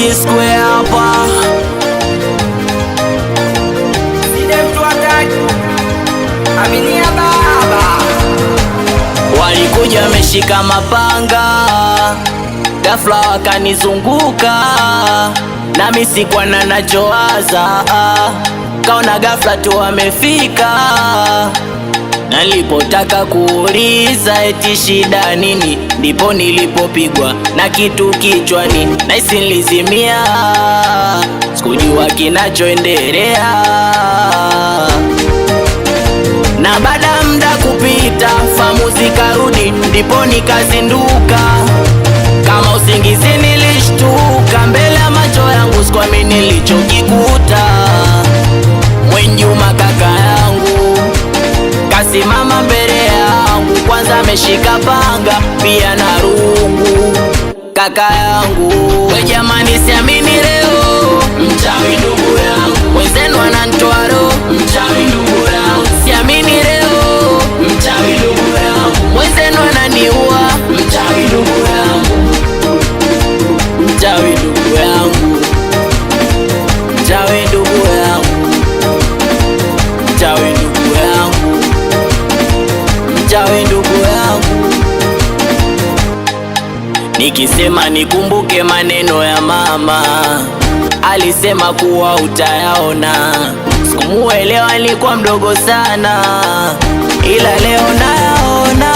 G-Square hapa. Aminia baba. Walikuja wameshika mapanga, ghafla wakanizunguka, nami sikuwa na nachowaza. Kaona ghafla tu wamefika, nalipotaka kuuliza eti shida nini, ndipo nilipopigwa na kitu kichwani, naisi nilizimia, sikujua kinachoendelea. Na baada muda kupita, fahamu zikarudi, ndipo nikazinduka. Kama usingizi nilishtuka, mbele ya macho yangu sikuamini nilichokikuta. Mwenjuma kaka yangu kasimama mbele yangu, kwanza ameshika panga pia na rungu. Kaka yangu, we jamani, siamini leo, mchawi ndugu yangu, wenzenu wananitoa roho, mchawi ndugu yangu, siamini leo, mchawi ndugu yangu, wenzenu wananiua, mchawi ndugu yangu, mchawi ndugu yangu, mchawi ndugu yangu, mchawi ndugu yangu, mchawi ndugu yangu. Nikisema nikumbuke maneno ya mama, alisema kuwa utayaona. Sikumuelewa, nilikuwa mdogo sana, ila leo nayaona.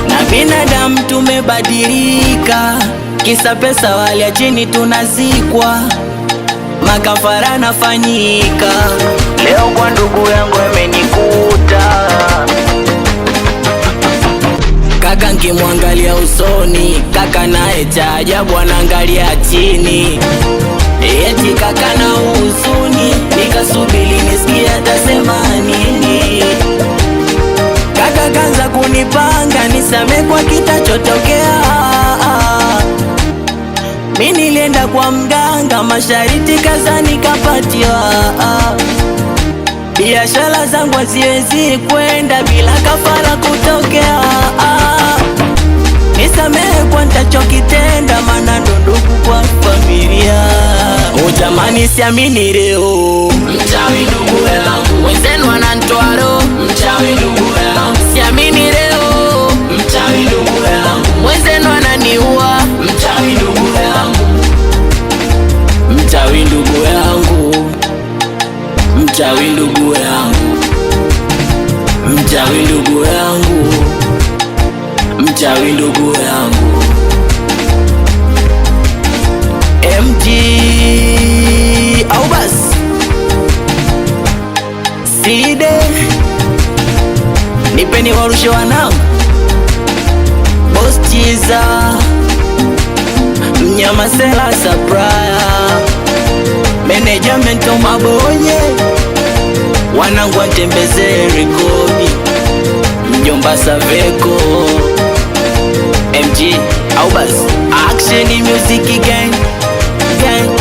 Na binadamu tumebadilika, kisa pesa wali ya chini tunazikwa, makafara nafanyika. Leo kwa ndugu yangu amenikuta, kaka nkimwangalia usoni, kaka naye cha ajabu anaangalia chini, eti kaka na huzuni. Nikasubiri nisikie atasema nini, kaka kanza kunipanga nisame kwa kitachotokea. Mi nilienda kwa mganga, mashariti kaza nikapatiwa, biashara zangu haziwezi kwenda bila kafara kutokea. Nisamehe kwa nitachokitenda, maana ndo ndugu kwa familia. Jamani, siamini leo, mchawi ndugu yangu, wenzenu wananitoa roho, mchawi ndugu yangu, siamini leo, mchawi ndugu yangu, wenzenu wananiua, mchawi ndugu yangu, mchawi ndugu yangu, mchawi ndugu yangu, mchawi ndugu yangu, mchawi ndugu yangu. MG au basi Side, nipeni warushe wanangu, Boss Chiza, Mnyama Sela Supplier, Management Mabonye, wanangu watembeze rekodi, Mjomba Saveko, MG au basi Action Music Gang, gang.